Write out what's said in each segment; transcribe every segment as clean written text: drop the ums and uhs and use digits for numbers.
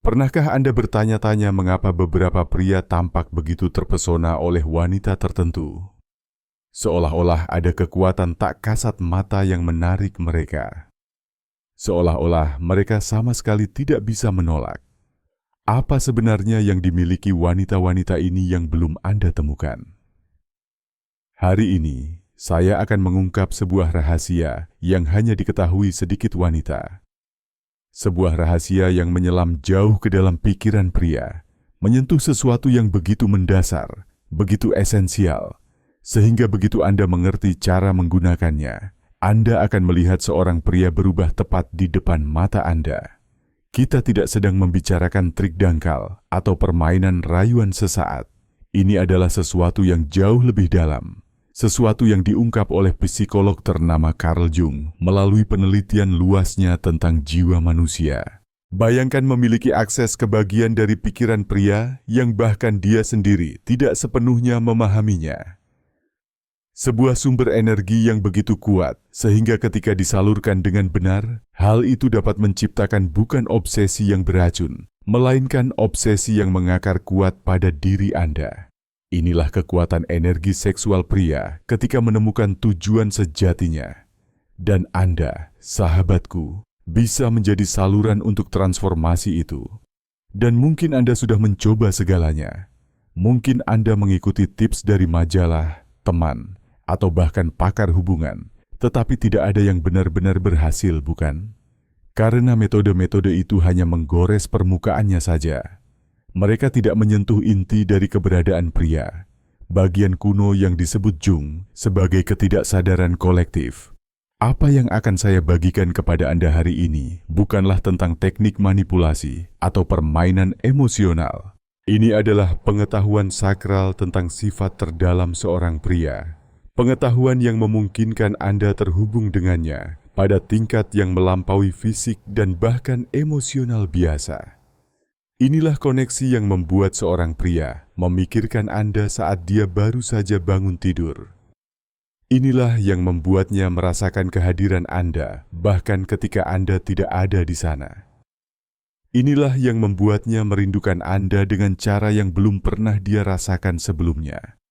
Pernahkah Anda bertanya-tanya mengapa beberapa pria tampak begitu terpesona oleh wanita tertentu? Seolah-olah ada kekuatan tak kasat mata yang menarik mereka. Seolah-olah mereka sama sekali tidak bisa menolak. Apa sebenarnya yang dimiliki wanita-wanita ini yang belum Anda temukan? Hari ini, saya akan mengungkap sebuah rahasia yang hanya diketahui sedikit wanita. Sebuah rahasia yang menyelam jauh ke dalam pikiran pria, menyentuh sesuatu yang begitu mendasar, begitu esensial, sehingga begitu Anda mengerti cara menggunakannya, Anda akan melihat seorang pria berubah tepat di depan mata Anda. Kita tidak sedang membicarakan trik dangkal atau permainan rayuan sesaat. Ini adalah sesuatu yang jauh lebih dalam. Sesuatu yang diungkap oleh psikolog ternama Carl Jung melalui penelitian luasnya tentang jiwa manusia. Bayangkan memiliki akses ke bagian dari pikiran pria yang bahkan dia sendiri tidak sepenuhnya memahaminya. Sebuah sumber energi yang begitu kuat sehingga ketika disalurkan dengan benar, hal itu dapat menciptakan bukan obsesi yang beracun, melainkan obsesi yang mengakar kuat pada diri Anda. Inilah kekuatan energi seksual pria ketika menemukan tujuan sejatinya. Dan Anda, sahabatku, bisa menjadi saluran untuk transformasi itu. Dan mungkin Anda sudah mencoba segalanya. Mungkin Anda mengikuti tips dari majalah, teman, atau bahkan pakar hubungan, tetapi tidak ada yang benar-benar berhasil, bukan? Karena metode-metode itu hanya menggores permukaannya saja. Mereka tidak menyentuh inti dari keberadaan pria, bagian kuno yang disebut Jung sebagai ketidaksadaran kolektif. Apa yang akan saya bagikan kepada Anda hari ini bukanlah tentang teknik manipulasi atau permainan emosional. Ini adalah pengetahuan sakral tentang sifat terdalam seorang pria. Pengetahuan yang memungkinkan Anda terhubung dengannya pada tingkat yang melampaui fisik dan bahkan emosional biasa. Inilah koneksi yang membuat seorang pria memikirkan Anda saat dia baru saja bangun tidur. Inilah yang membuatnya merasakan kehadiran Anda bahkan ketika Anda tidak ada di sana. Inilah yang membuatnya merindukan Anda dengan cara yang belum pernah dia rasakan sebelumnya.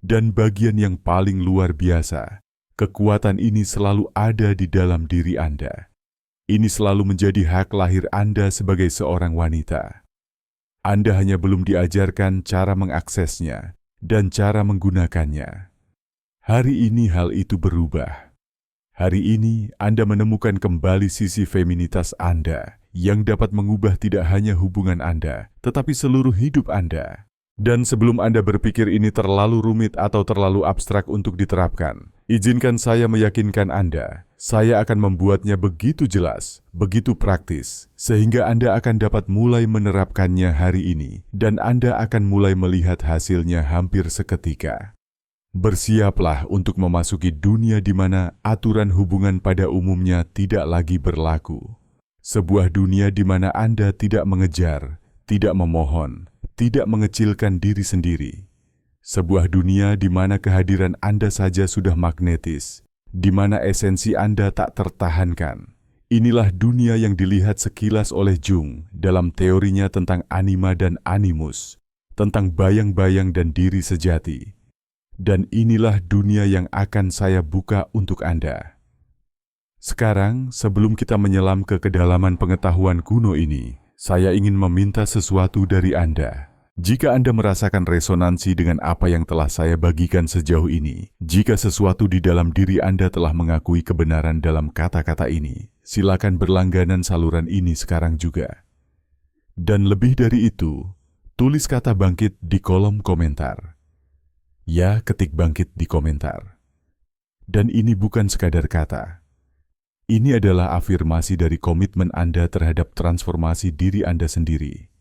Dan bagian yang paling luar biasa, kekuatan ini selalu ada di dalam diri Anda. Ini selalu menjadi hak lahir Anda sebagai seorang wanita. Anda hanya belum diajarkan cara mengaksesnya dan cara menggunakannya. Hari ini hal itu berubah. Hari ini Anda menemukan kembali sisi feminitas Anda yang dapat mengubah tidak hanya hubungan Anda, tetapi seluruh hidup Anda. Dan sebelum Anda berpikir ini terlalu rumit atau terlalu abstrak untuk diterapkan, izinkan saya meyakinkan Anda, saya akan membuatnya begitu jelas, begitu praktis, sehingga Anda akan dapat mulai menerapkannya hari ini, dan Anda akan mulai melihat hasilnya hampir seketika. Bersiaplah untuk memasuki dunia di mana aturan hubungan pada umumnya tidak lagi berlaku. Sebuah dunia di mana Anda tidak mengejar, tidak memohon, tidak mengecilkan diri sendiri. Sebuah dunia di mana kehadiran Anda saja sudah magnetis, di mana esensi Anda tak tertahankan. Inilah dunia yang dilihat sekilas oleh Jung dalam teorinya tentang anima dan animus, tentang bayang-bayang dan diri sejati. Dan inilah dunia yang akan saya buka untuk Anda. Sekarang, sebelum kita menyelam ke kedalaman pengetahuan kuno ini, saya ingin meminta sesuatu dari Anda. Jika Anda merasakan resonansi dengan apa yang telah saya bagikan sejauh ini, jika sesuatu di dalam diri Anda telah mengakui kebenaran dalam kata-kata ini, silakan berlangganan saluran ini sekarang juga. Dan lebih dari itu, tulis kata bangkit di kolom komentar. Ya, ketik bangkit di komentar. Dan ini bukan sekadar kata. Ini adalah afirmasi dari komitmen Anda terhadap transformasi diri Anda sendiri.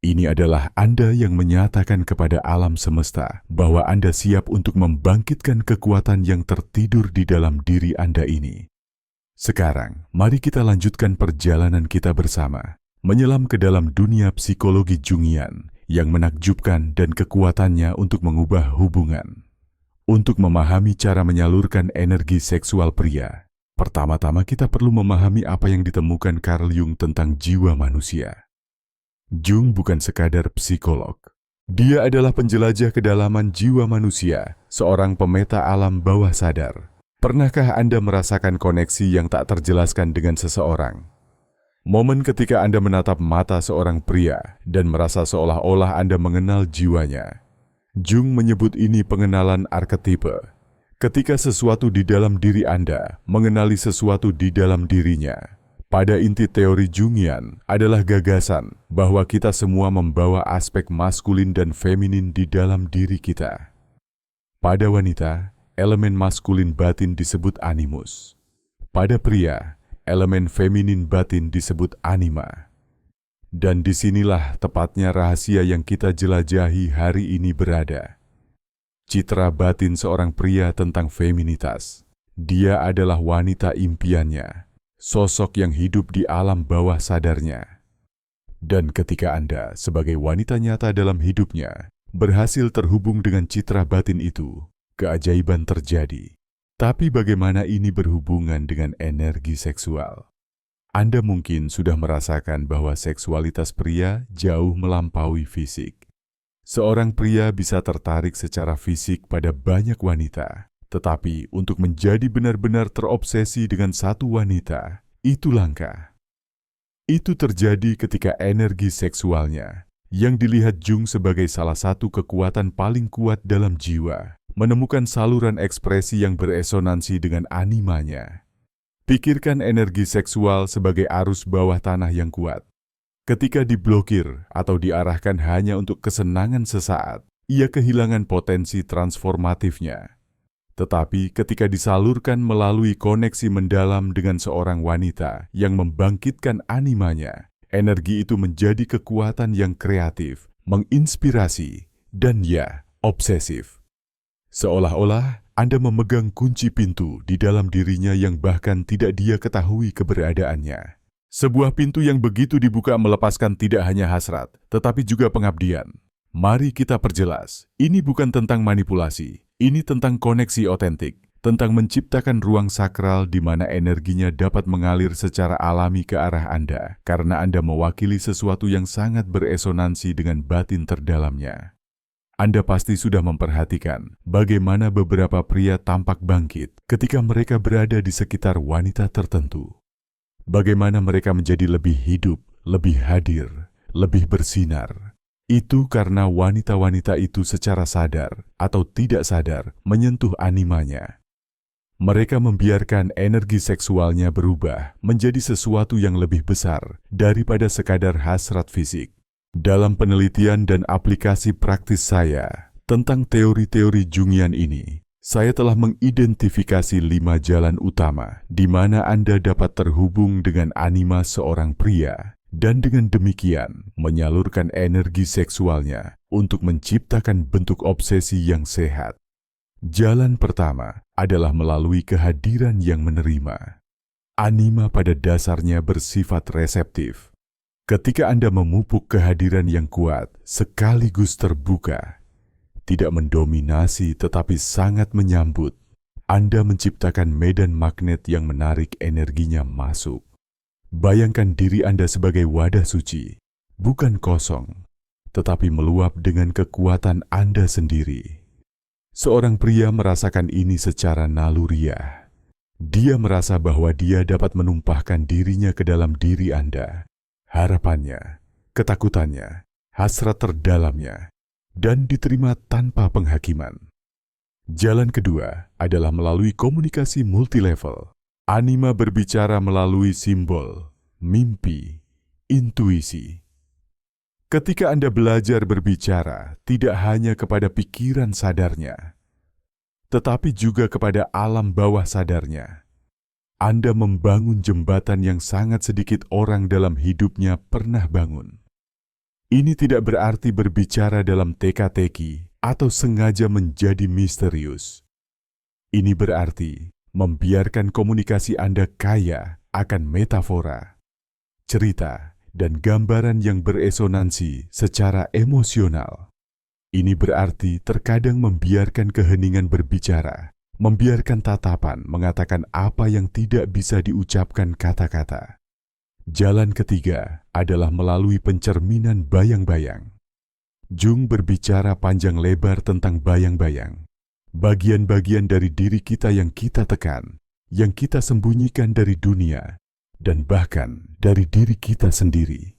Ini adalah Anda yang menyatakan kepada alam semesta bahwa Anda siap untuk membangkitkan kekuatan yang tertidur di dalam diri Anda ini. Sekarang, mari kita lanjutkan perjalanan kita bersama, menyelam ke dalam dunia psikologi Jungian yang menakjubkan dan kekuatannya untuk mengubah hubungan. Untuk memahami cara menyalurkan energi seksual pria, pertama-tama kita perlu memahami apa yang ditemukan Carl Jung tentang jiwa manusia. Jung bukan sekadar psikolog. Dia adalah penjelajah kedalaman jiwa manusia, seorang pemeta alam bawah sadar. Pernahkah Anda merasakan koneksi yang tak terjelaskan dengan seseorang? Momen ketika Anda menatap mata seorang pria dan merasa seolah-olah Anda mengenal jiwanya. Jung menyebut ini pengenalan arketipe. Ketika sesuatu di dalam diri Anda mengenali sesuatu di dalam dirinya. Pada inti teori Jungian adalah gagasan bahwa kita semua membawa aspek maskulin dan feminin di dalam diri kita. Pada wanita, elemen maskulin batin disebut animus. Pada pria, elemen feminin batin disebut anima. Dan disinilah tepatnya rahasia yang kita jelajahi hari ini berada. Citra batin seorang pria tentang feminitas. Dia adalah wanita impiannya. Sosok yang hidup di alam bawah sadarnya. Dan ketika Anda sebagai wanita nyata dalam hidupnya berhasil terhubung dengan citra batin itu, keajaiban terjadi. Tapi bagaimana ini berhubungan dengan energi seksual? Anda mungkin sudah merasakan bahwa seksualitas pria jauh melampaui fisik. Seorang pria bisa tertarik secara fisik pada banyak wanita. Tetapi untuk menjadi benar-benar terobsesi dengan satu wanita, itu langka. Itu terjadi ketika energi seksualnya, yang dilihat Jung sebagai salah satu kekuatan paling kuat dalam jiwa, menemukan saluran ekspresi yang beresonansi dengan animanya. Pikirkan energi seksual sebagai arus bawah tanah yang kuat. Ketika diblokir atau diarahkan hanya untuk kesenangan sesaat, ia kehilangan potensi transformatifnya. Tetapi ketika disalurkan melalui koneksi mendalam dengan seorang wanita yang membangkitkan animanya, energi itu menjadi kekuatan yang kreatif, menginspirasi, dan obsesif. Seolah-olah Anda memegang kunci pintu di dalam dirinya yang bahkan tidak dia ketahui keberadaannya. Sebuah pintu yang begitu dibuka melepaskan tidak hanya hasrat, tetapi juga pengabdian. Mari kita perjelas, ini bukan tentang manipulasi. Ini tentang koneksi otentik, tentang menciptakan ruang sakral di mana energinya dapat mengalir secara alami ke arah Anda, karena Anda mewakili sesuatu yang sangat beresonansi dengan batin terdalamnya. Anda pasti sudah memperhatikan bagaimana beberapa pria tampak bangkit ketika mereka berada di sekitar wanita tertentu. Bagaimana mereka menjadi lebih hidup, lebih hadir, lebih bersinar. Itu karena wanita-wanita itu secara sadar atau tidak sadar menyentuh animanya. Mereka membiarkan energi seksualnya berubah menjadi sesuatu yang lebih besar daripada sekadar hasrat fisik. Dalam penelitian dan aplikasi praktis saya tentang teori-teori Jungian ini, saya telah mengidentifikasi 5 jalan utama di mana Anda dapat terhubung dengan anima seorang pria. Dan dengan demikian, menyalurkan energi seksualnya untuk menciptakan bentuk obsesi yang sehat. Jalan pertama adalah melalui kehadiran yang menerima. Anima pada dasarnya bersifat reseptif. Ketika Anda memupuk kehadiran yang kuat, sekaligus terbuka, tidak mendominasi tetapi sangat menyambut, Anda menciptakan medan magnet yang menarik energinya masuk. Bayangkan diri Anda sebagai wadah suci, bukan kosong, tetapi meluap dengan kekuatan Anda sendiri. Seorang pria merasakan ini secara naluriah. Dia merasa bahwa dia dapat menumpahkan dirinya ke dalam diri Anda. Harapannya, ketakutannya, hasrat terdalamnya, dan diterima tanpa penghakiman. Jalan kedua adalah melalui komunikasi multilevel. Anima berbicara melalui simbol, mimpi, intuisi. Ketika Anda belajar berbicara, tidak hanya kepada pikiran sadarnya, tetapi juga kepada alam bawah sadarnya. Anda membangun jembatan yang sangat sedikit orang dalam hidupnya pernah bangun. Ini tidak berarti berbicara dalam teka-teki atau sengaja menjadi misterius. Ini berarti membiarkan komunikasi Anda kaya akan metafora, cerita, dan gambaran yang beresonansi secara emosional. Ini berarti terkadang membiarkan keheningan berbicara, membiarkan tatapan mengatakan apa yang tidak bisa diucapkan kata-kata. Jalan ketiga adalah melalui pencerminan bayang-bayang. Jung berbicara panjang lebar tentang bayang-bayang, bagian-bagian dari diri kita yang kita tekan, yang kita sembunyikan dari dunia, dan bahkan dari diri kita sendiri.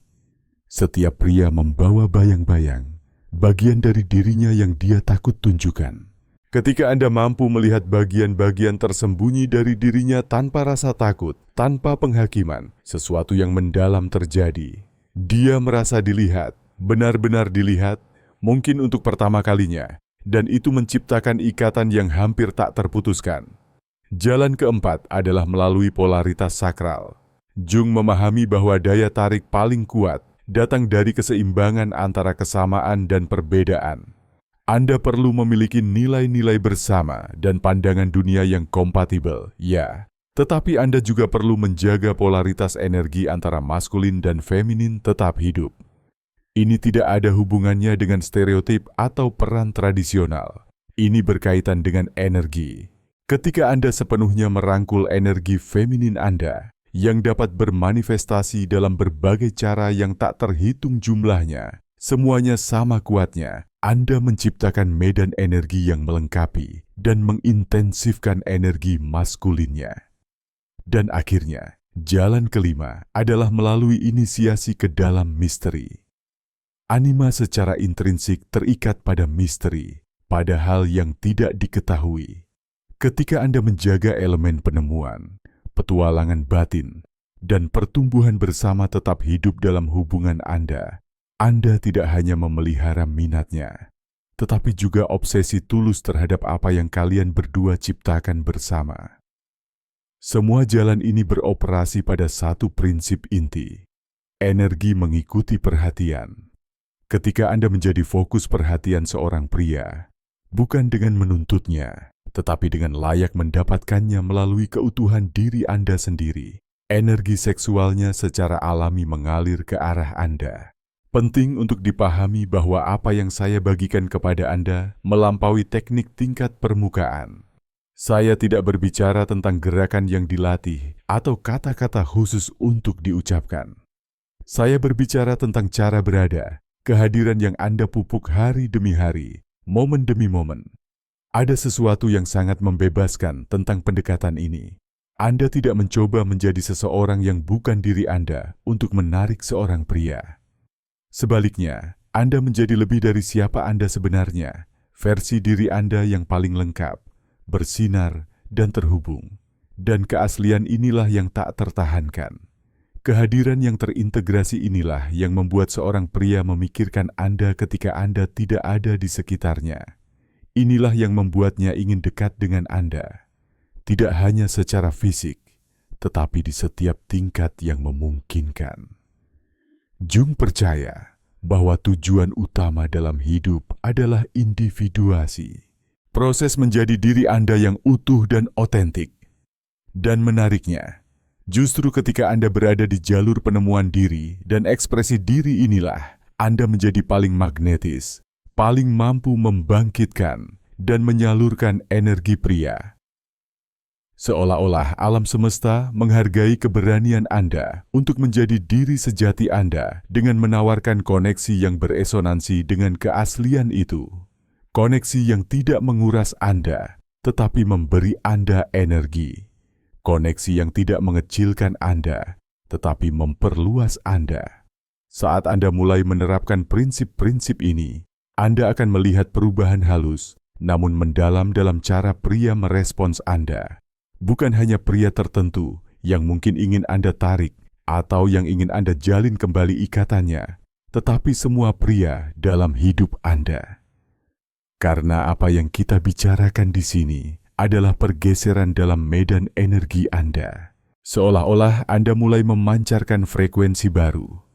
Setiap pria membawa bayang-bayang, bagian dari dirinya yang dia takut tunjukkan. Ketika Anda mampu melihat bagian-bagian tersembunyi dari dirinya tanpa rasa takut, tanpa penghakiman, sesuatu yang mendalam terjadi. Dia merasa dilihat, benar-benar dilihat, mungkin untuk pertama kalinya, dan itu menciptakan ikatan yang hampir tak terputuskan. Jalan keempat adalah melalui polaritas sakral. Jung memahami bahwa daya tarik paling kuat datang dari keseimbangan antara kesamaan dan perbedaan. Anda perlu memiliki nilai-nilai bersama dan pandangan dunia yang kompatibel, ya. Tetapi Anda juga perlu menjaga polaritas energi antara maskulin dan feminin tetap hidup. Ini tidak ada hubungannya dengan stereotip atau peran tradisional. Ini berkaitan dengan energi. Ketika Anda sepenuhnya merangkul energi feminin Anda, yang dapat bermanifestasi dalam berbagai cara yang tak terhitung jumlahnya, semuanya sama kuatnya, Anda menciptakan medan energi yang melengkapi dan mengintensifkan energi maskulinnya. Dan akhirnya, jalan kelima adalah melalui inisiasi ke dalam misteri. Anima secara intrinsik terikat pada misteri, pada hal yang tidak diketahui. Ketika Anda menjaga elemen penemuan, petualangan batin, dan pertumbuhan bersama tetap hidup dalam hubungan Anda tidak hanya memelihara minatnya, tetapi juga obsesi tulus terhadap apa yang kalian berdua ciptakan bersama. Semua jalan ini beroperasi pada satu prinsip inti. Energi mengikuti perhatian. Ketika Anda menjadi fokus perhatian seorang pria, bukan dengan menuntutnya, tetapi dengan layak mendapatkannya melalui keutuhan diri Anda sendiri, energi seksualnya secara alami mengalir ke arah Anda. Penting untuk dipahami bahwa apa yang saya bagikan kepada Anda melampaui teknik tingkat permukaan. Saya tidak berbicara tentang gerakan yang dilatih atau kata-kata khusus untuk diucapkan. Saya berbicara tentang cara berada, kehadiran yang Anda pupuk hari demi hari, momen demi momen. Ada sesuatu yang sangat membebaskan tentang pendekatan ini. Anda tidak mencoba menjadi seseorang yang bukan diri Anda untuk menarik seorang pria. Sebaliknya, Anda menjadi lebih dari siapa Anda sebenarnya, versi diri Anda yang paling lengkap, bersinar dan terhubung. Dan keaslian inilah yang tak tertahankan. Kehadiran yang terintegrasi inilah yang membuat seorang pria memikirkan Anda ketika Anda tidak ada di sekitarnya. Inilah yang membuatnya ingin dekat dengan Anda. Tidak hanya secara fisik, tetapi di setiap tingkat yang memungkinkan. Jung percaya bahwa tujuan utama dalam hidup adalah individuasi. Proses menjadi diri Anda yang utuh dan otentik. Dan menariknya, justru ketika Anda berada di jalur penemuan diri dan ekspresi diri inilah, Anda menjadi paling magnetis, paling mampu membangkitkan dan menyalurkan energi pria. Seolah-olah alam semesta menghargai keberanian Anda untuk menjadi diri sejati Anda dengan menawarkan koneksi yang beresonansi dengan keaslian itu. Koneksi yang tidak menguras Anda, tetapi memberi Anda energi. Koneksi yang tidak mengecilkan Anda, tetapi memperluas Anda. Saat Anda mulai menerapkan prinsip-prinsip ini, Anda akan melihat perubahan halus, namun mendalam dalam cara pria merespons Anda. Bukan hanya pria tertentu yang mungkin ingin Anda tarik atau yang ingin Anda jalin kembali ikatannya, tetapi semua pria dalam hidup Anda. Karena apa yang kita bicarakan di sini adalah pergeseran dalam medan energi Anda. Seolah-olah Anda mulai memancarkan frekuensi baru,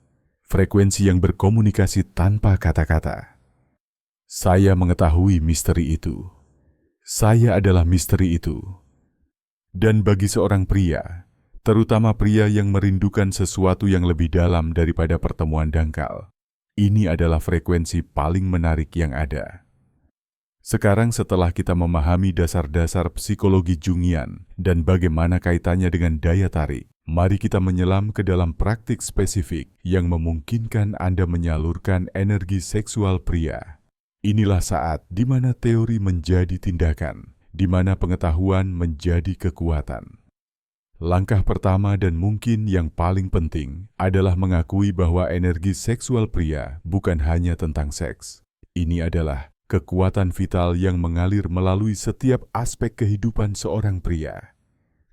frekuensi yang berkomunikasi tanpa kata-kata. Saya mengetahui misteri itu. Saya adalah misteri itu. Dan bagi seorang pria, terutama pria yang merindukan sesuatu yang lebih dalam daripada pertemuan dangkal, ini adalah frekuensi paling menarik yang ada. Sekarang setelah kita memahami dasar-dasar psikologi Jungian dan bagaimana kaitannya dengan daya tarik, mari kita menyelam ke dalam praktik spesifik yang memungkinkan Anda menyalurkan energi seksual pria. Inilah saat di mana teori menjadi tindakan, di mana pengetahuan menjadi kekuatan. Langkah pertama dan mungkin yang paling penting adalah mengakui bahwa energi seksual pria bukan hanya tentang seks. Ini adalah kekuatan vital yang mengalir melalui setiap aspek kehidupan seorang pria.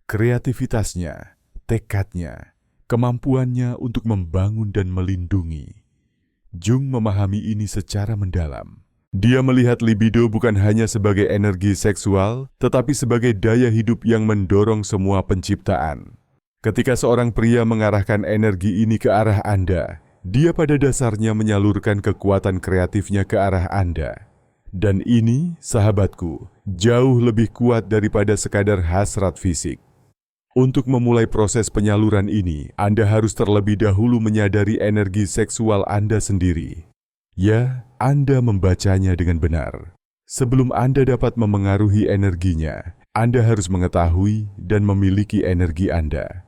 Kreativitasnya, tekadnya, kemampuannya untuk membangun dan melindungi. Jung memahami ini secara mendalam. Dia melihat libido bukan hanya sebagai energi seksual, tetapi sebagai daya hidup yang mendorong semua penciptaan. Ketika seorang pria mengarahkan energi ini ke arah Anda, dia pada dasarnya menyalurkan kekuatan kreatifnya ke arah Anda. Dan ini, sahabatku, jauh lebih kuat daripada sekadar hasrat fisik. Untuk memulai proses penyaluran ini, Anda harus terlebih dahulu menyadari energi seksual Anda sendiri. Ya, Anda membacanya dengan benar. Sebelum Anda dapat memengaruhi energinya, Anda harus mengetahui dan memiliki energi Anda.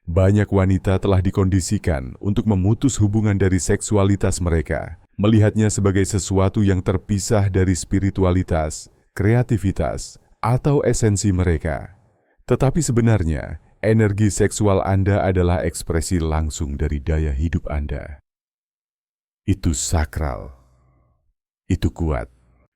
Banyak wanita telah dikondisikan untuk memutus hubungan dari seksualitas mereka, melihatnya sebagai sesuatu yang terpisah dari spiritualitas, kreativitas, atau esensi mereka. Tetapi sebenarnya, energi seksual Anda adalah ekspresi langsung dari daya hidup Anda. Itu sakral. Itu kuat.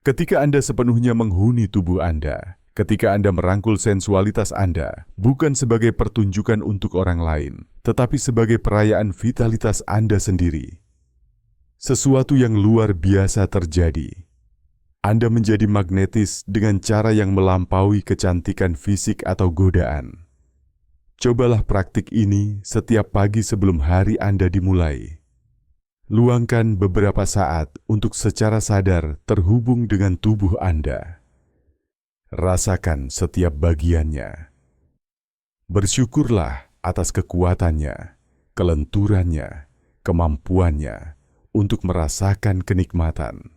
Ketika Anda sepenuhnya menghuni tubuh Anda, ketika Anda merangkul sensualitas Anda, bukan sebagai pertunjukan untuk orang lain, tetapi sebagai perayaan vitalitas Anda sendiri. Sesuatu yang luar biasa terjadi. Anda menjadi magnetis dengan cara yang melampaui kecantikan fisik atau godaan. Cobalah praktik ini setiap pagi sebelum hari Anda dimulai. Luangkan beberapa saat untuk secara sadar terhubung dengan tubuh Anda. Rasakan setiap bagiannya. Bersyukurlah atas kekuatannya, kelenturannya, kemampuannya untuk merasakan kenikmatan.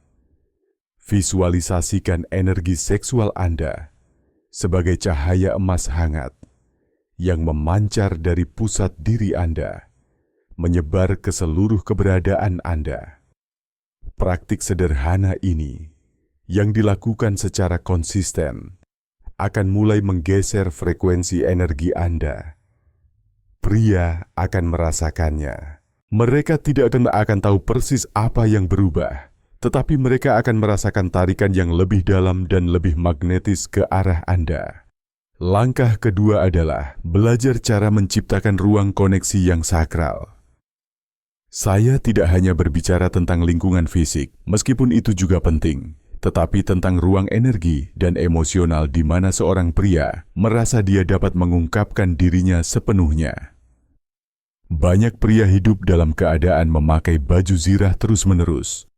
Visualisasikan energi seksual Anda sebagai cahaya emas hangat yang memancar dari pusat diri Anda, menyebar ke seluruh keberadaan Anda. Praktik sederhana ini, yang dilakukan secara konsisten, akan mulai menggeser frekuensi energi Anda. Pria akan merasakannya. Mereka tidak akan tahu persis apa yang berubah, tetapi mereka akan merasakan tarikan yang lebih dalam dan lebih magnetis ke arah Anda. Langkah kedua adalah belajar cara menciptakan ruang koneksi yang sakral. Saya tidak hanya berbicara tentang lingkungan fisik, meskipun itu juga penting, tetapi tentang ruang energi dan emosional di mana seorang pria merasa dia dapat mengungkapkan dirinya sepenuhnya. Banyak pria hidup dalam keadaan memakai baju zirah terus-menerus.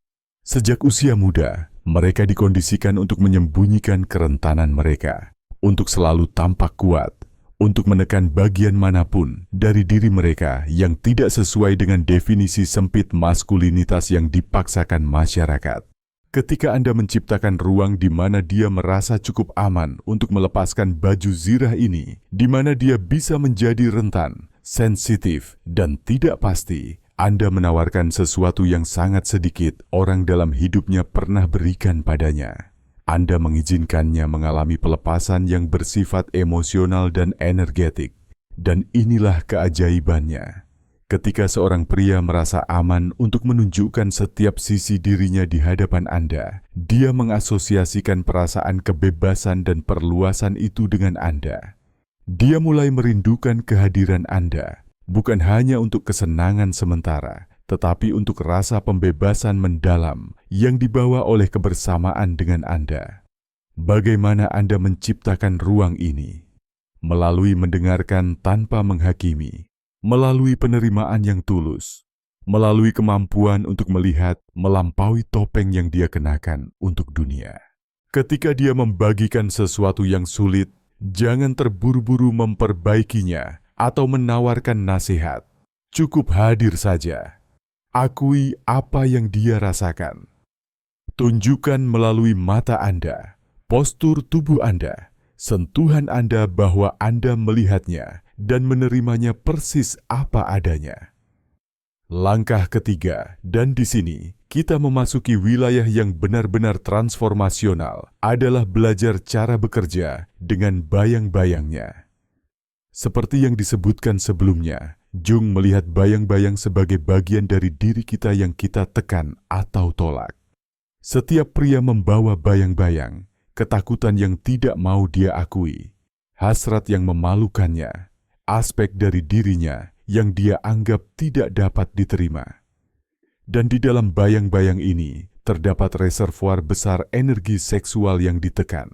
Sejak usia muda, mereka dikondisikan untuk menyembunyikan kerentanan mereka, untuk selalu tampak kuat, untuk menekan bagian manapun dari diri mereka yang tidak sesuai dengan definisi sempit maskulinitas yang dipaksakan masyarakat. Ketika Anda menciptakan ruang di mana dia merasa cukup aman untuk melepaskan baju zirah ini, di mana dia bisa menjadi rentan, sensitif, dan tidak pasti, Anda menawarkan sesuatu yang sangat sedikit orang dalam hidupnya pernah berikan padanya. Anda mengizinkannya mengalami pelepasan yang bersifat emosional dan energetik. Dan inilah keajaibannya. Ketika seorang pria merasa aman untuk menunjukkan setiap sisi dirinya di hadapan Anda, dia mengasosiasikan perasaan kebebasan dan perluasan itu dengan Anda. Dia mulai merindukan kehadiran Anda, bukan hanya untuk kesenangan sementara, tetapi untuk rasa pembebasan mendalam yang dibawa oleh kebersamaan dengan Anda. Bagaimana Anda menciptakan ruang ini? Melalui mendengarkan tanpa menghakimi, melalui penerimaan yang tulus, melalui kemampuan untuk melihat melampaui topeng yang dia kenakan untuk dunia. Ketika dia membagikan sesuatu yang sulit, jangan terburu-buru memperbaikinya atau menawarkan nasihat. Cukup hadir saja. Akui apa yang dia rasakan. Tunjukkan melalui mata Anda, postur tubuh Anda, sentuhan Anda bahwa Anda melihatnya dan menerimanya persis apa adanya. Langkah ketiga, dan di sini kita memasuki wilayah yang benar-benar transformasional, adalah belajar cara bekerja dengan bayang-bayangnya. Seperti yang disebutkan sebelumnya, Jung melihat bayang-bayang sebagai bagian dari diri kita yang kita tekan atau tolak. Setiap pria membawa bayang-bayang, ketakutan yang tidak mau dia akui, hasrat yang memalukannya, aspek dari dirinya yang dia anggap tidak dapat diterima. Dan di dalam bayang-bayang ini terdapat reservoir besar energi seksual yang ditekan.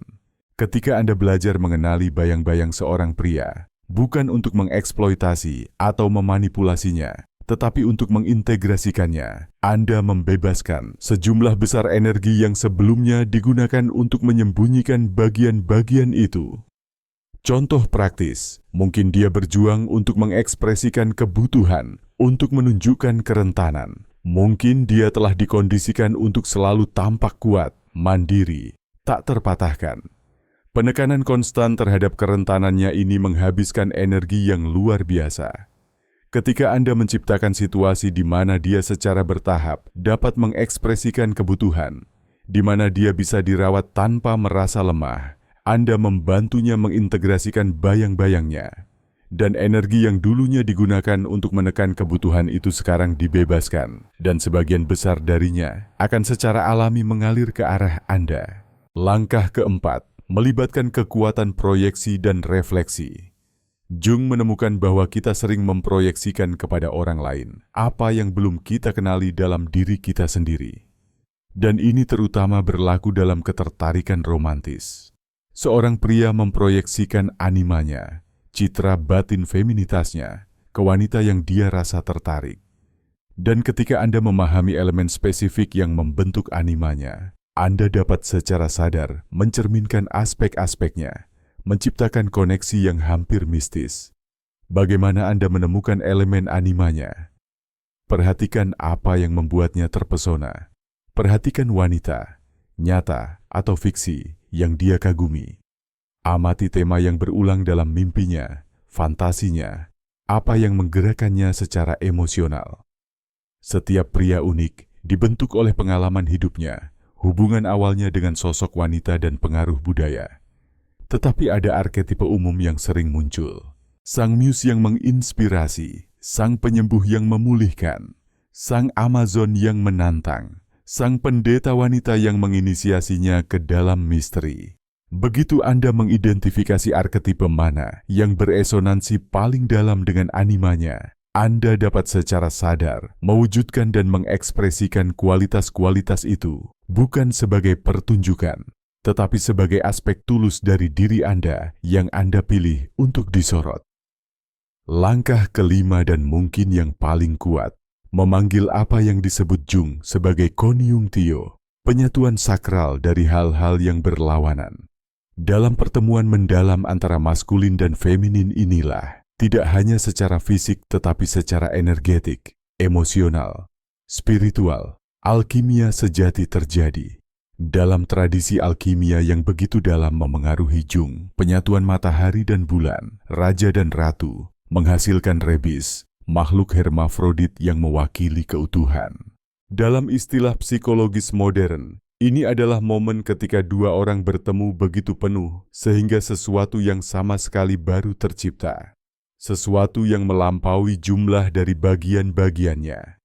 Ketika Anda belajar mengenali bayang-bayang seorang pria, bukan untuk mengeksploitasi atau memanipulasinya, tetapi untuk mengintegrasikannya, Anda membebaskan sejumlah besar energi yang sebelumnya digunakan untuk menyembunyikan bagian-bagian itu. Contoh praktis, mungkin dia berjuang untuk mengekspresikan kebutuhan, untuk menunjukkan kerentanan. Mungkin dia telah dikondisikan untuk selalu tampak kuat, mandiri, tak terpatahkan. Penekanan konstan terhadap kerentanannya ini menghabiskan energi yang luar biasa. Ketika Anda menciptakan situasi di mana dia secara bertahap dapat mengekspresikan kebutuhan, di mana dia bisa dirawat tanpa merasa lemah, Anda membantunya mengintegrasikan bayang-bayangnya. Dan energi yang dulunya digunakan untuk menekan kebutuhan itu sekarang dibebaskan, dan sebagian besar darinya akan secara alami mengalir ke arah Anda. Langkah keempat, melibatkan kekuatan proyeksi dan refleksi. Jung menemukan bahwa kita sering memproyeksikan kepada orang lain apa yang belum kita kenali dalam diri kita sendiri. Dan ini terutama berlaku dalam ketertarikan romantis. Seorang pria memproyeksikan animanya, citra batin feminitasnya, ke wanita yang dia rasa tertarik. Dan ketika Anda memahami elemen spesifik yang membentuk animanya, Anda dapat secara sadar mencerminkan aspek-aspeknya, menciptakan koneksi yang hampir mistis. Bagaimana Anda menemukan elemen animanya? Perhatikan apa yang membuatnya terpesona. Perhatikan wanita, nyata atau fiksi, yang dia kagumi. Amati tema yang berulang dalam mimpinya, fantasinya, apa yang menggerakkannya secara emosional. Setiap pria unik dibentuk oleh pengalaman hidupnya, hubungan awalnya dengan sosok wanita dan pengaruh budaya. Tetapi ada arketipe umum yang sering muncul. Sang muse yang menginspirasi, sang penyembuh yang memulihkan, sang Amazon yang menantang, sang pendeta wanita yang menginisiasinya ke dalam misteri. Begitu Anda mengidentifikasi arketipe mana yang beresonansi paling dalam dengan animanya, Anda dapat secara sadar mewujudkan dan mengekspresikan kualitas-kualitas itu bukan sebagai pertunjukan, tetapi sebagai aspek tulus dari diri Anda yang Anda pilih untuk disorot. Langkah kelima dan mungkin yang paling kuat, memanggil apa yang disebut Jung sebagai konjunktio, penyatuan sakral dari hal-hal yang berlawanan. Dalam pertemuan mendalam antara maskulin dan feminin inilah, tidak hanya secara fisik tetapi secara energetik, emosional, spiritual, alkimia sejati terjadi. Dalam tradisi alkimia yang begitu dalam memengaruhi Jung, penyatuan matahari dan bulan, raja dan ratu, menghasilkan rebis, makhluk hermafrodit yang mewakili keutuhan. Dalam istilah psikologis modern, ini adalah momen ketika dua orang bertemu begitu penuh sehingga sesuatu yang sama sekali baru tercipta. Sesuatu yang melampaui jumlah dari bagian-bagiannya.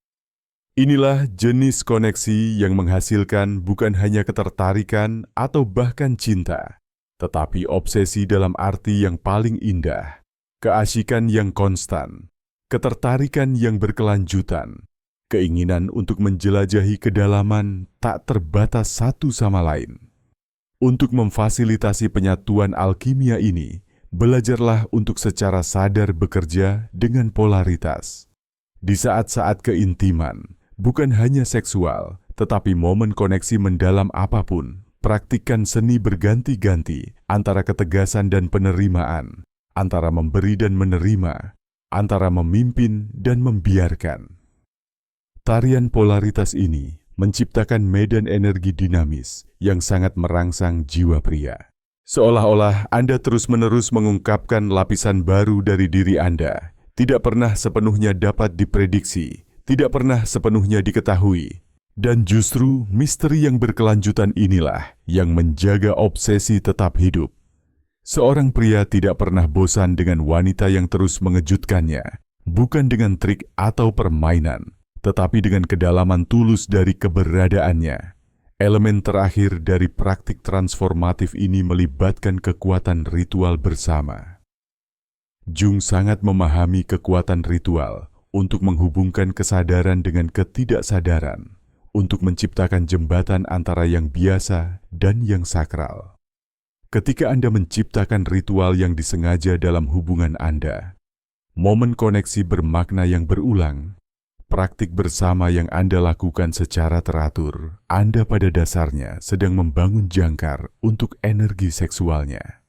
Inilah jenis koneksi yang menghasilkan bukan hanya ketertarikan atau bahkan cinta, tetapi obsesi dalam arti yang paling indah, keasyikan yang konstan, ketertarikan yang berkelanjutan, keinginan untuk menjelajahi kedalaman tak terbatas satu sama lain. Untuk memfasilitasi penyatuan alkimia ini, belajarlah untuk secara sadar bekerja dengan polaritas. Di saat-saat keintiman, bukan hanya seksual, tetapi momen koneksi mendalam apapun, praktikkan seni berganti-ganti antara ketegasan dan penerimaan, antara memberi dan menerima, antara memimpin dan membiarkan. Tarian polaritas ini menciptakan medan energi dinamis yang sangat merangsang jiwa pria. Seolah-olah Anda terus-menerus mengungkapkan lapisan baru dari diri Anda, tidak pernah sepenuhnya dapat diprediksi, tidak pernah sepenuhnya diketahui. Dan justru misteri yang berkelanjutan inilah yang menjaga obsesi tetap hidup. Seorang pria tidak pernah bosan dengan wanita yang terus mengejutkannya, bukan dengan trik atau permainan, tetapi dengan kedalaman tulus dari keberadaannya. Elemen terakhir dari praktik transformatif ini melibatkan kekuatan ritual bersama. Jung sangat memahami kekuatan ritual untuk menghubungkan kesadaran dengan ketidaksadaran, untuk menciptakan jembatan antara yang biasa dan yang sakral. Ketika Anda menciptakan ritual yang disengaja dalam hubungan Anda, momen koneksi bermakna yang berulang, praktik bersama yang Anda lakukan secara teratur, Anda pada dasarnya sedang membangun jangkar untuk energi seksualnya.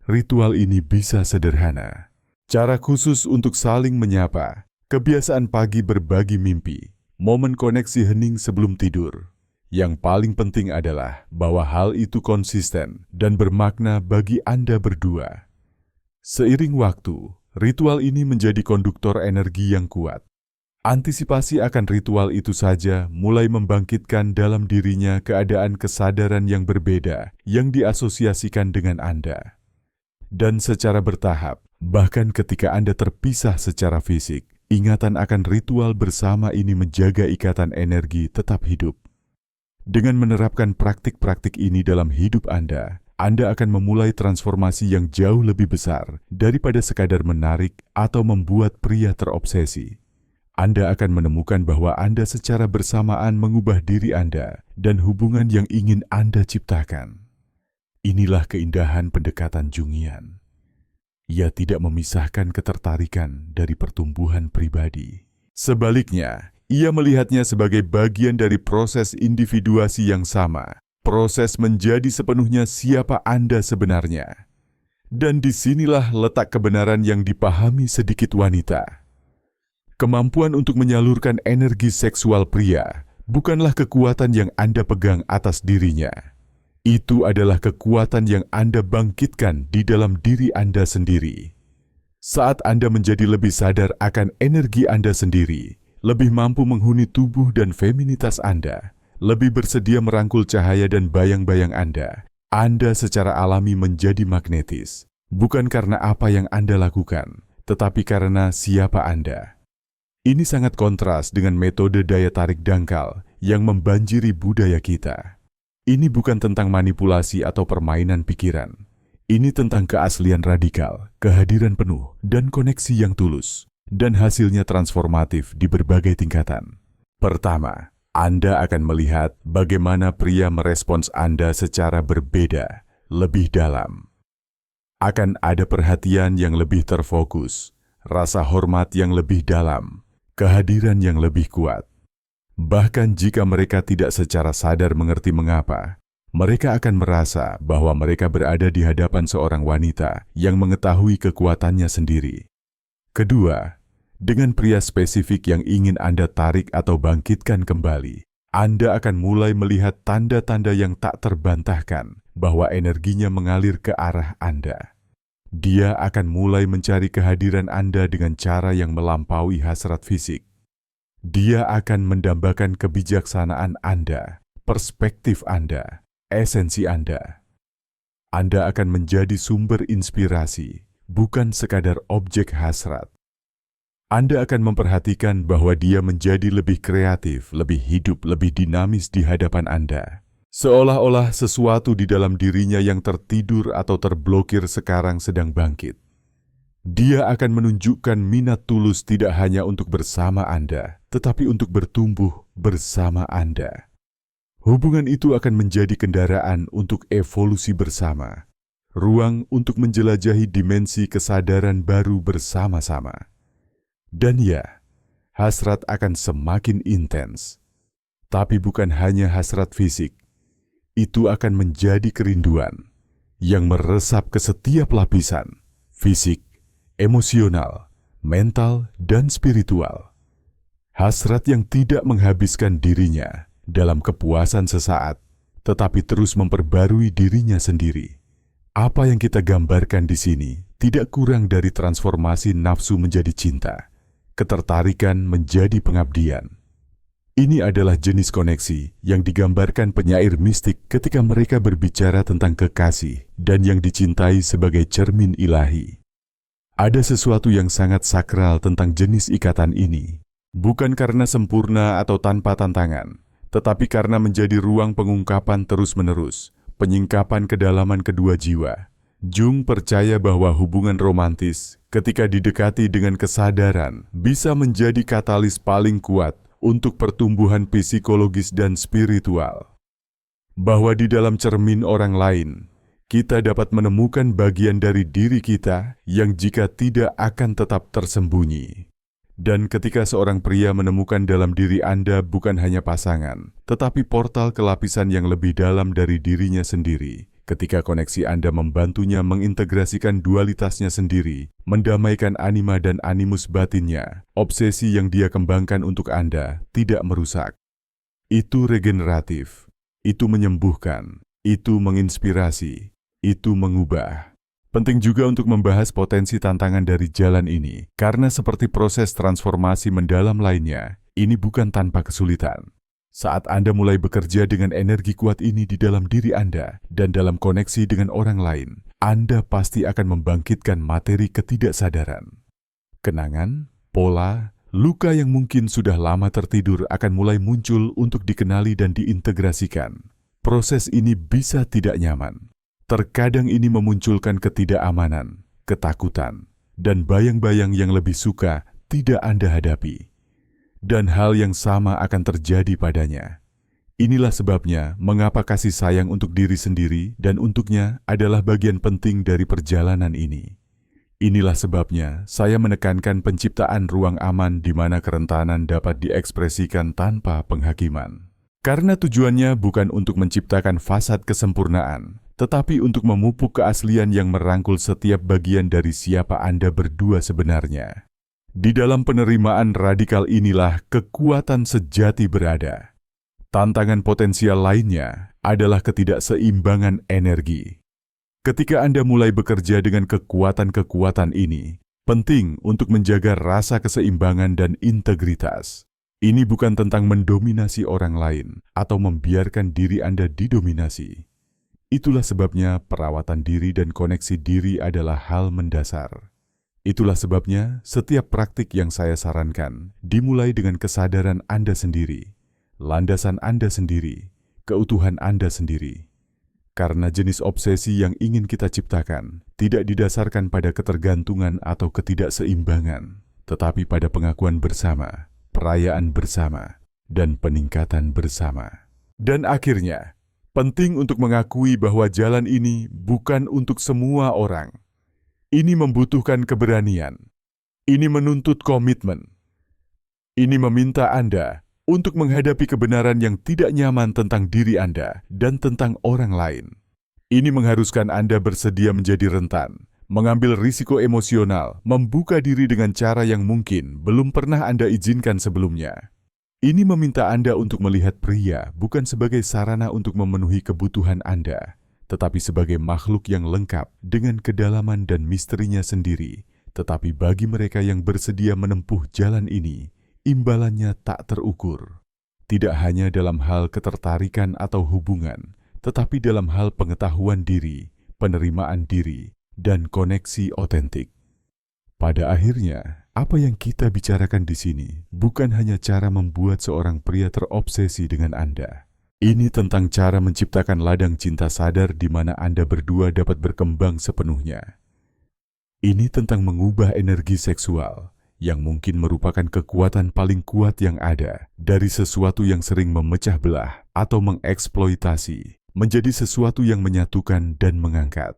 Ritual ini bisa sederhana. Cara khusus untuk saling menyapa, kebiasaan pagi berbagi mimpi, momen koneksi hening sebelum tidur. Yang paling penting adalah bahwa hal itu konsisten dan bermakna bagi Anda berdua. Seiring waktu, ritual ini menjadi konduktor energi yang kuat. Antisipasi akan ritual itu saja mulai membangkitkan dalam dirinya keadaan kesadaran yang berbeda yang diasosiasikan dengan Anda. Dan secara bertahap, bahkan ketika Anda terpisah secara fisik, ingatan akan ritual bersama ini menjaga ikatan energi tetap hidup. Dengan menerapkan praktik-praktik ini dalam hidup Anda akan memulai transformasi yang jauh lebih besar daripada sekadar menarik atau membuat pria terobsesi. Anda akan menemukan bahwa Anda secara bersamaan mengubah diri Anda dan hubungan yang ingin Anda ciptakan. Inilah keindahan pendekatan Jungian. Ia tidak memisahkan ketertarikan dari pertumbuhan pribadi. Sebaliknya, ia melihatnya sebagai bagian dari proses individuasi yang sama, proses menjadi sepenuhnya siapa Anda sebenarnya. Dan disinilah letak kebenaran yang dipahami sedikit wanita. Kemampuan untuk menyalurkan energi seksual pria bukanlah kekuatan yang Anda pegang atas dirinya. Itu adalah kekuatan yang Anda bangkitkan di dalam diri Anda sendiri. Saat Anda menjadi lebih sadar akan energi Anda sendiri, lebih mampu menghuni tubuh dan feminitas Anda, lebih bersedia merangkul cahaya dan bayang-bayang Anda secara alami menjadi magnetis, bukan karena apa yang Anda lakukan, tetapi karena siapa Anda. Ini sangat kontras dengan metode daya tarik dangkal yang membanjiri budaya kita. Ini bukan tentang manipulasi atau permainan pikiran. Ini tentang keaslian radikal, kehadiran penuh, dan koneksi yang tulus, dan hasilnya transformatif di berbagai tingkatan. Pertama, Anda akan melihat bagaimana pria merespons Anda secara berbeda, lebih dalam. Akan ada perhatian yang lebih terfokus, rasa hormat yang lebih dalam, kehadiran yang lebih kuat. Bahkan jika mereka tidak secara sadar mengerti mengapa, mereka akan merasa bahwa mereka berada di hadapan seorang wanita yang mengetahui kekuatannya sendiri. Kedua, dengan pria spesifik yang ingin Anda tarik atau bangkitkan kembali, Anda akan mulai melihat tanda-tanda yang tak terbantahkan bahwa energinya mengalir ke arah Anda. Dia akan mulai mencari kehadiran Anda dengan cara yang melampaui hasrat fisik. Dia akan mendambakan kebijaksanaan Anda, perspektif Anda, esensi Anda. Anda akan menjadi sumber inspirasi, bukan sekadar objek hasrat. Anda akan memperhatikan bahwa dia menjadi lebih kreatif, lebih hidup, lebih dinamis di hadapan Anda. Seolah-olah sesuatu di dalam dirinya yang tertidur atau terblokir sekarang sedang bangkit. Dia akan menunjukkan minat tulus tidak hanya untuk bersama Anda, tetapi untuk bertumbuh bersama Anda. Hubungan itu akan menjadi kendaraan untuk evolusi bersama, ruang untuk menjelajahi dimensi kesadaran baru bersama-sama. Dan ya, hasrat akan semakin intens. Tapi bukan hanya hasrat fisik, itu akan menjadi kerinduan yang meresap ke setiap lapisan, fisik, emosional, mental, dan spiritual. Hasrat yang tidak menghabiskan dirinya, dalam kepuasan sesaat, tetapi terus memperbarui dirinya sendiri. Apa yang kita gambarkan di sini tidak kurang dari transformasi nafsu menjadi cinta, ketertarikan menjadi pengabdian. Ini adalah jenis koneksi yang digambarkan penyair mistik ketika mereka berbicara tentang kekasih dan yang dicintai sebagai cermin ilahi. Ada sesuatu yang sangat sakral tentang jenis ikatan ini, bukan karena sempurna atau tanpa tantangan, tetapi karena menjadi ruang pengungkapan terus-menerus, penyingkapan kedalaman kedua jiwa. Jung percaya bahwa hubungan romantis ketika didekati dengan kesadaran bisa menjadi katalis paling kuat untuk pertumbuhan psikologis dan spiritual. Bahwa di dalam cermin orang lain, kita dapat menemukan bagian dari diri kita yang jika tidak akan tetap tersembunyi. Dan ketika seorang pria menemukan dalam diri Anda bukan hanya pasangan, tetapi portal ke lapisan yang lebih dalam dari dirinya sendiri, ketika koneksi Anda membantunya mengintegrasikan dualitasnya sendiri, mendamaikan anima dan animus batinnya, obsesi yang dia kembangkan untuk Anda tidak merusak. Itu regeneratif, itu menyembuhkan, itu menginspirasi, itu mengubah. Penting juga untuk membahas potensi tantangan dari jalan ini, karena seperti proses transformasi mendalam lainnya, ini bukan tanpa kesulitan. Saat Anda mulai bekerja dengan energi kuat ini di dalam diri Anda dan dalam koneksi dengan orang lain, Anda pasti akan membangkitkan materi ketidaksadaran. Kenangan, pola, luka yang mungkin sudah lama tertidur akan mulai muncul untuk dikenali dan diintegrasikan. Proses ini bisa tidak nyaman. Terkadang ini memunculkan ketidakamanan, ketakutan, dan bayang-bayang yang lebih suka tidak Anda hadapi. Dan hal yang sama akan terjadi padanya. Inilah sebabnya mengapa kasih sayang untuk diri sendiri dan untuknya adalah bagian penting dari perjalanan ini. Inilah sebabnya saya menekankan penciptaan ruang aman di mana kerentanan dapat diekspresikan tanpa penghakiman. Karena tujuannya bukan untuk menciptakan fasad kesempurnaan, tetapi untuk memupuk keaslian yang merangkul setiap bagian dari siapa Anda berdua sebenarnya. Di dalam penerimaan radikal inilah kekuatan sejati berada. Tantangan potensial lainnya adalah ketidakseimbangan energi. Ketika Anda mulai bekerja dengan kekuatan-kekuatan ini, penting untuk menjaga rasa keseimbangan dan integritas. Ini bukan tentang mendominasi orang lain atau membiarkan diri Anda didominasi. Itulah sebabnya perawatan diri dan koneksi diri adalah hal mendasar. Itulah sebabnya setiap praktik yang saya sarankan dimulai dengan kesadaran Anda sendiri, landasan Anda sendiri, keutuhan Anda sendiri. Karena jenis obsesi yang ingin kita ciptakan tidak didasarkan pada ketergantungan atau ketidakseimbangan, tetapi pada pengakuan bersama, perayaan bersama, dan peningkatan bersama. Dan akhirnya, penting untuk mengakui bahwa jalan ini bukan untuk semua orang. Ini membutuhkan keberanian. Ini menuntut komitmen. Ini meminta Anda untuk menghadapi kebenaran yang tidak nyaman tentang diri Anda dan tentang orang lain. Ini mengharuskan Anda bersedia menjadi rentan, mengambil risiko emosional, membuka diri dengan cara yang mungkin belum pernah Anda izinkan sebelumnya. Ini meminta Anda untuk melihat pria bukan sebagai sarana untuk memenuhi kebutuhan Anda, tetapi sebagai makhluk yang lengkap dengan kedalaman dan misterinya sendiri. Tetapi bagi mereka yang bersedia menempuh jalan ini, imbalannya tak terukur. Tidak hanya dalam hal ketertarikan atau hubungan, tetapi dalam hal pengetahuan diri, penerimaan diri, dan koneksi otentik. Pada akhirnya, apa yang kita bicarakan di sini bukan hanya cara membuat seorang pria terobsesi dengan Anda. Ini tentang cara menciptakan ladang cinta sadar di mana Anda berdua dapat berkembang sepenuhnya. Ini tentang mengubah energi seksual yang mungkin merupakan kekuatan paling kuat yang ada dari sesuatu yang sering memecah belah atau mengeksploitasi menjadi sesuatu yang menyatukan dan mengangkat.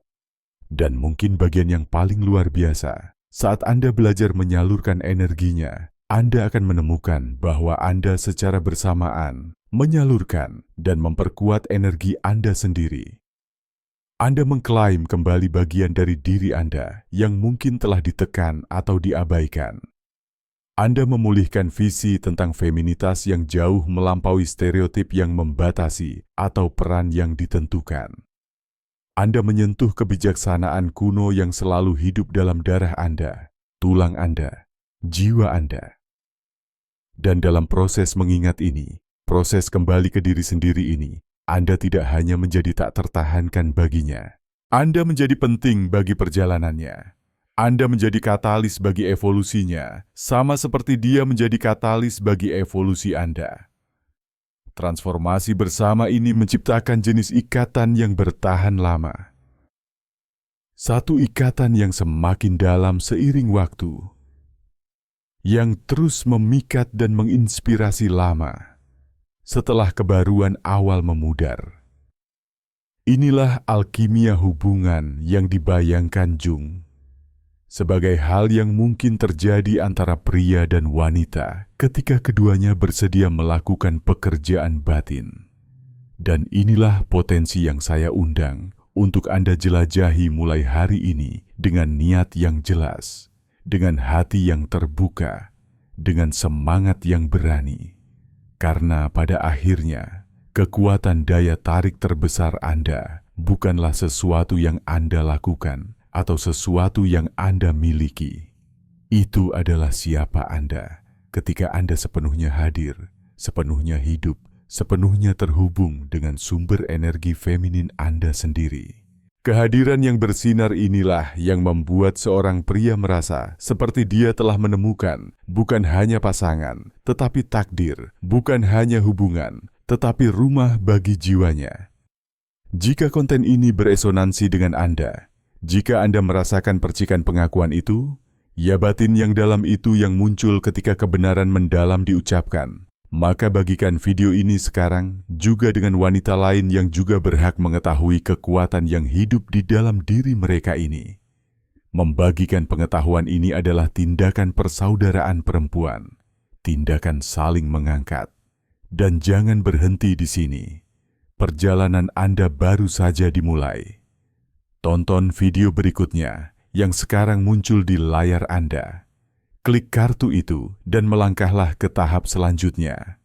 Dan mungkin bagian yang paling luar biasa, saat Anda belajar menyalurkan energinya, Anda akan menemukan bahwa Anda secara bersamaan menyalurkan dan memperkuat energi Anda sendiri. Anda mengklaim kembali bagian dari diri Anda yang mungkin telah ditekan atau diabaikan. Anda memulihkan visi tentang feminitas yang jauh melampaui stereotip yang membatasi atau peran yang ditentukan. Anda menyentuh kebijaksanaan kuno yang selalu hidup dalam darah Anda, tulang Anda, jiwa Anda. Dan dalam proses mengingat ini, proses kembali ke diri sendiri ini, Anda tidak hanya menjadi tak tertahankan baginya. Anda menjadi penting bagi perjalanannya. Anda menjadi katalis bagi evolusinya, sama seperti dia menjadi katalis bagi evolusi Anda. Transformasi bersama ini menciptakan jenis ikatan yang bertahan lama. Satu ikatan yang semakin dalam seiring waktu, yang terus memikat dan menginspirasi lama setelah kebaruan awal memudar. Inilah alkimia hubungan yang dibayangkan Jung sebagai hal yang mungkin terjadi antara pria dan wanita ketika keduanya bersedia melakukan pekerjaan batin. Dan inilah potensi yang saya undang untuk Anda jelajahi mulai hari ini dengan niat yang jelas, dengan hati yang terbuka, dengan semangat yang berani. Karena pada akhirnya, kekuatan daya tarik terbesar Anda bukanlah sesuatu yang Anda lakukan, atau sesuatu yang Anda miliki. Itu adalah siapa Anda ketika Anda sepenuhnya hadir, sepenuhnya hidup, sepenuhnya terhubung dengan sumber energi feminin Anda sendiri. Kehadiran yang bersinar inilah yang membuat seorang pria merasa seperti dia telah menemukan bukan hanya pasangan, tetapi takdir, bukan hanya hubungan, tetapi rumah bagi jiwanya. Jika konten ini beresonansi dengan Anda, jika Anda merasakan percikan pengakuan itu, ya batin yang dalam itu yang muncul ketika kebenaran mendalam diucapkan, maka bagikan video ini sekarang juga dengan wanita lain yang juga berhak mengetahui kekuatan yang hidup di dalam diri mereka ini. Membagikan pengetahuan ini adalah tindakan persaudaraan perempuan, tindakan saling mengangkat. Dan jangan berhenti di sini. Perjalanan Anda baru saja dimulai. Tonton video berikutnya yang sekarang muncul di layar Anda. Klik kartu itu dan melangkahlah ke tahap selanjutnya.